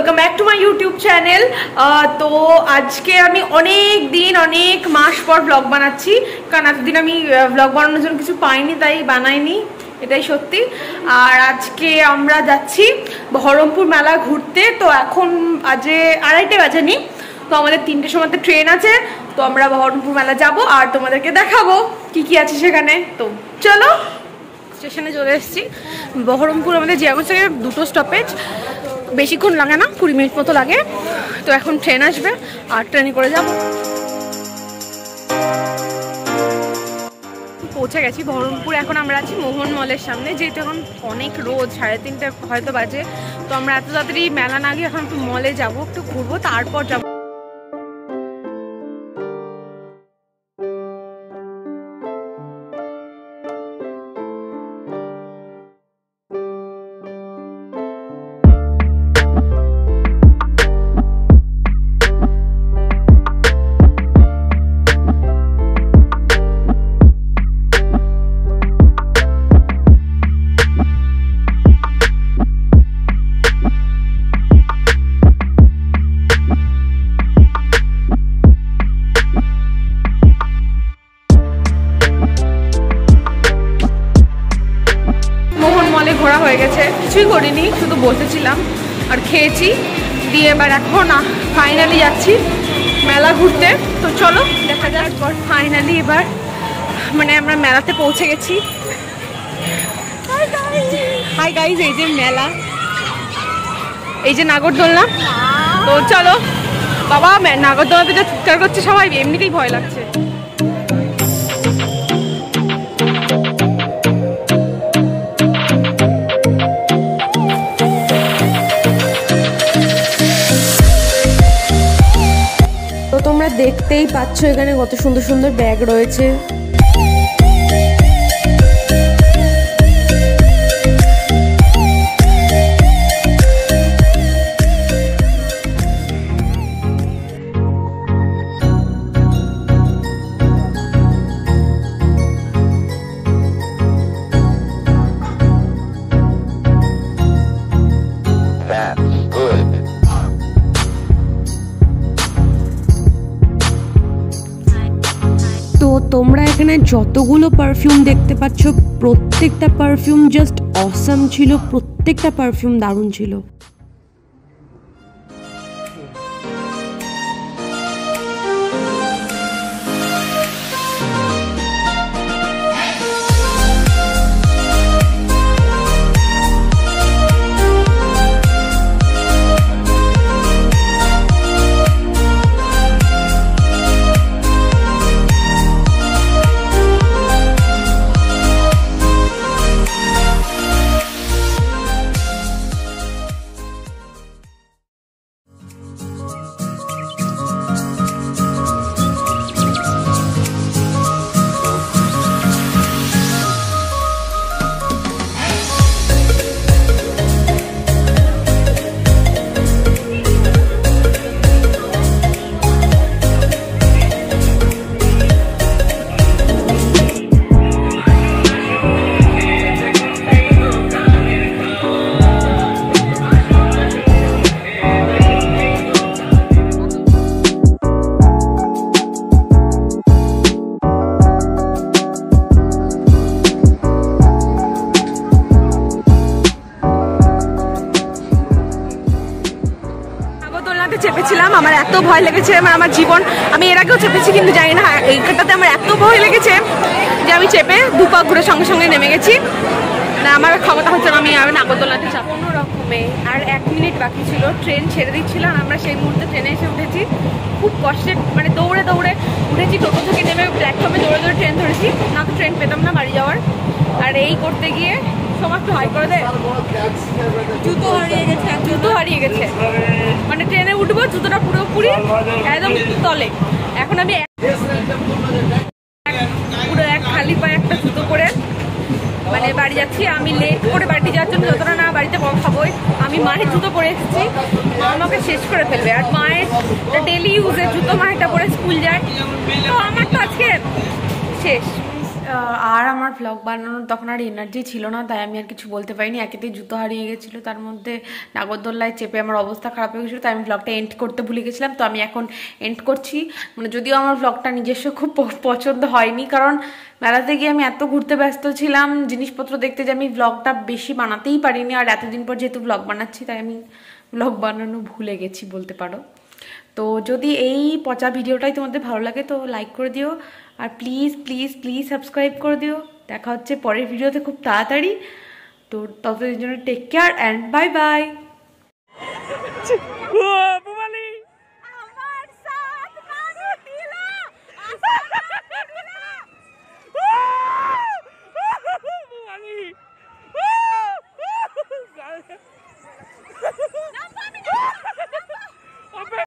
Welcome back to my YouTube channel. তো আজকে আমি অনেক মাস পর ব্লগ বানাচ্ছি, কারণ এতদিন আমি ব্লগ বানানোর জন্য কিছু পাইনি, তাই বানাইনি, এটাই সত্যি। আর আজকে আমরা যাচ্ছি বহরমপুর মেলা ঘুরতে। তো এখন আজকে 2:30 বাজেনি, তো আমাদের 3টের সময় ট্রেন আছে। তো আমরা বহরমপুর মেলা যাব আর তোমাদেরকে দেখাবো কি আছে সেখানে। তো চলো, স্টেশনে চলে এসেছি। বহরমপুর আমাদের জিয়াগঞ্জ থেকে 2টো স্টপেজ, বেশিক্ষণ লাগে না, 20 মিনিট মতো লাগে। তো এখন ট্রেন আসবে আর ট্রেনে করে যাব। পৌঁছে গেছি বহরমপুর। এখন আমরা আছি মোহন মলের সামনে, যেহেতু এখন অনেক রোদ, 3:30 হয়তো বাজে। তো আমরা এত তাড়াতাড়ি মেলা না গিয়ে এখন একটু মলে যাব, একটু ঘুরবো, তারপর যাবো। ঘোরা হয়ে গেছে, কিছুই করিনি, শুধু বসেছিলাম আর খেয়েছি দিয়ে। এবার এখন ফাইনালি যাচ্ছি মেলা ঘুরতে। তো চলো দেখা যাক। ফাইনালি এবার মানে আমরা মেলাতে পৌঁছে গেছি। হাই গাইজ, এই যে মেলা, এই যে নাগরদোলনা। তো চলো বাবা, নাগরদোলনাতে যা চিৎকার করছে সবাই, এমনিতেই ভয় লাগছে। তোমরা দেখতেই পাচ্ছ এখানে কত সুন্দর সুন্দর ব্যাগ রয়েছে। তোমরা এখানে যতগুলো পারফিউম দেখতে পাচ্ছ, প্রত্যেকটা পারফিউম জাস্ট অসাম ছিল, প্রত্যেকটা পারফিউম দারুণ ছিল। চেপেছিলাম, আমার এত ভয় লেগেছে, আমার জীবন, আমি এর আগেও চেপেছি কিন্তু জানি না, এইটাতে আমার এত ভয় লেগেছে যে আমি চেপে দুপা ঘুরে সঙ্গে সঙ্গে নেমে গেছি। না, আমার ক্ষমতা হচ্ছে না, আমি আর নাগরদোলনাতে চাপ। কোনো রকমে আর 1 মিনিট বাকি ছিল, ট্রেন ছেড়ে দিচ্ছিল আর আমরা সেই মুহূর্তে ট্রেনে এসে উঠেছি। খুব কষ্টে মানে দৌড়ে দৌড়ে উঠেছি, টোটো থেকে নেমে প্ল্যাটফর্মে দৌড়ে দৌড়ে ট্রেন ধরেছি, না তো ট্রেন পেতাম না বাড়ি যাওয়ার। আর এই করতে গিয়ে সবার একটু হাই করে দেয়, জুতো হারিয়ে গেছে, মানে ট্রেনে উঠবো জুতোটা পুরোপুরি একদম তলে। এখন আমি পুরো এক খালি পায়ে একটা জুতো পরে মানে বাড়ি যাচ্ছি। আমি লেট করে বাড়ি যাওয়ার জন্য যতটা না বাড়িতে খাবোই, আমি মায়ের জুতো পরে এসেছি, মা আমাকে শেষ করে ফেলবে। আর মায়ের ডেলি ইউজের জুতো, মায়েরটা পরে স্কুল যায়, তো আমার তো আজকে শেষ। আর আমার ভ্লগ বানানোর তখন আর এনার্জি ছিল না, তাই আমি আর কিছু বলতে পারিনি। একেতেই জুতো হারিয়ে গেছিলো, তার মধ্যে নাগরদোল্লায় চেপে আমার অবস্থা খারাপ হয়ে গেছিলো, তাই আমি ভ্লগটা এন্ড করতে ভুলে গেছিলাম। তো আমি এখন এন্ড করছি। মানে যদিও আমার ভ্লগটা নিজস্ব খুব পছন্দ হয়নি, কারণ মেলাতে গিয়ে আমি এত ঘুরতে ব্যস্ত ছিলাম জিনিসপত্র দেখতে যে আমি ভ্লগটা বেশি বানাতেই পারিনি। আর এতদিন পর যেহেতু ভ্লগ বানাচ্ছি, তাই আমি ভ্লগ বানানো ভুলে গেছি বলতে পারো। তো যদি এই পচা ভিডিওটাই তোমাদের ভালো লাগে তো লাইক করে দিও, আর প্লিজ প্লিজ প্লিজ সাবস্ক্রাইব করে দিও। দেখা হচ্ছে পরের ভিডিওতে খুব তাড়াতাড়ি। তো ততদিনের জন্য take care and bye by.